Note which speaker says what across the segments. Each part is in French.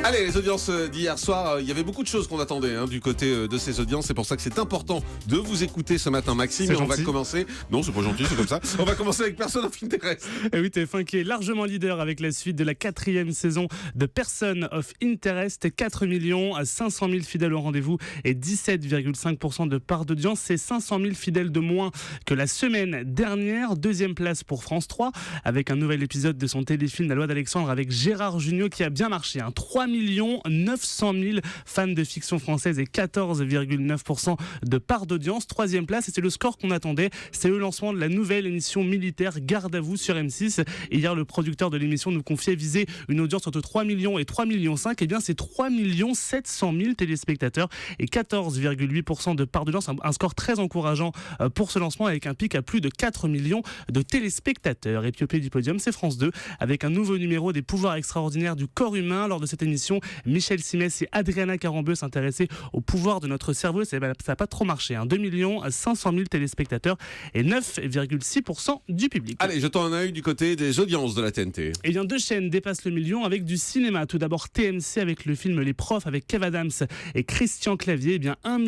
Speaker 1: Allez, les audiences d'hier soir, il y avait beaucoup de choses qu'on attendait du côté de ces audiences. C'est pour ça que c'est important de vous écouter ce matin, Maxime. Et on va commencer. Non, c'est pas gentil, c'est comme ça. On va commencer avec Person of Interest.
Speaker 2: Et oui, TF1 qui est largement leader avec la suite de la 4e saison de Person of Interest. 4 500 000 fidèles au rendez-vous et 17,5% de part d'audience. C'est 500 000 fidèles de moins que la semaine dernière. Deuxième place pour France 3 avec un nouvel épisode de son téléfilm La Loi d'Alexandre avec Gérard Jugnot qui a bien marché. 3 900 000 fans de fiction française et 14,9% de part d'audience. Troisième place, et c'est le score qu'on attendait, c'est le lancement de la nouvelle émission militaire Garde à vous sur M6. Et hier, le producteur de l'émission nous confiait viser une audience entre 3 millions et 3,5 millions. Et bien, c'est 3 700 000 téléspectateurs et 14,8% de part d'audience. Un score très encourageant pour ce lancement avec un pic à plus de 4 millions de téléspectateurs. Et puis au pied du podium, c'est France 2 avec un nouveau numéro des pouvoirs extraordinaires du corps humain. Lors de cette émission, Michel Simès et Adriana Carambeu s'intéressaient au pouvoir de notre cerveau. Ça n'a pas trop marché. 2 500 000 téléspectateurs et 9,6% du public.
Speaker 1: Allez, jetons un œil du côté des audiences de la TNT.
Speaker 2: Et bien, 2 chaînes dépassent le million avec du cinéma. Tout d'abord TMC avec le film Les Profs avec Kev Adams et Christian Clavier. Eh bien, 1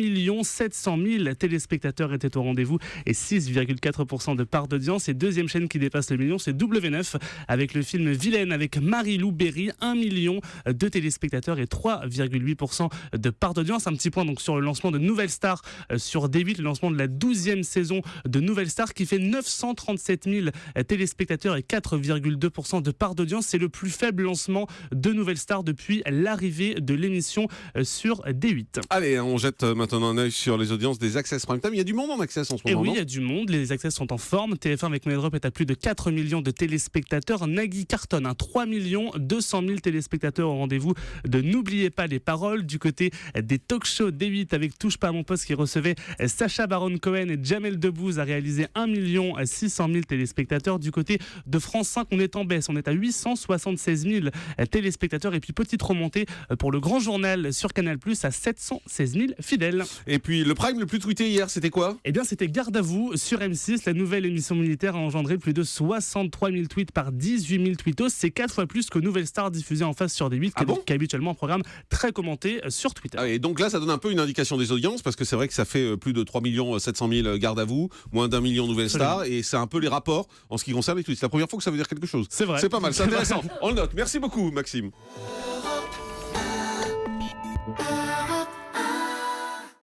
Speaker 2: 700 000 téléspectateurs étaient au rendez-vous et 6,4% de part d'audience. Et deuxième chaîne qui dépasse le million, c'est W9 avec le film Vilaine avec Marie-Lou Berry. 1 million de téléspectateurs et 3,8% de part d'audience. Un petit point donc sur le lancement de Nouvelle Star sur D8, le lancement de la 12e saison de Nouvelle Star qui fait 937 000 téléspectateurs et 4,2% de part d'audience. C'est le plus faible lancement de Nouvelle Star depuis l'arrivée de l'émission sur D8.
Speaker 1: Allez, on jette maintenant un œil sur les audiences des Access Prime Time. Il y a du monde en Access en ce moment.
Speaker 2: Et oui, il y a du monde. Les Access sont en forme. TF1 avec Money Drop est à plus de 4 millions de téléspectateurs. Nagui cartonne, 3 200 000 téléspectateurs au rendez-vous de N'oubliez pas les paroles. Du côté des talk-shows D8 avec Touche pas à mon poste qui recevait Sacha Baron Cohen et Jamel Debbouze a réalisé 1 600 000 téléspectateurs. Du côté de France 5, on est en baisse. On est à 876 000 téléspectateurs. Et puis petite remontée pour le Grand Journal sur Canal+, à 716 000 fidèles.
Speaker 1: Et puis le prime le plus tweeté hier, c'était quoi ?
Speaker 2: Eh bien, c'était Garde à vous sur M6. La nouvelle émission militaire a engendré plus de 63 000 tweets par 18 000 tweetos. C'est 4 fois plus que Nouvelle Star diffusée en face sur D8, qui est habituellement un programme très commenté sur Twitter.
Speaker 1: Et donc là, ça donne un peu une indication des audiences, parce que c'est vrai que ça fait plus de 3 700 000 Garde à vous, moins d'1 million Nouvelle Star, et c'est un peu les rapports en ce qui concerne les tweets. C'est la première fois que ça veut dire quelque chose.
Speaker 2: C'est vrai.
Speaker 1: C'est pas mal, c'est intéressant. On le note. Merci beaucoup, Maxime.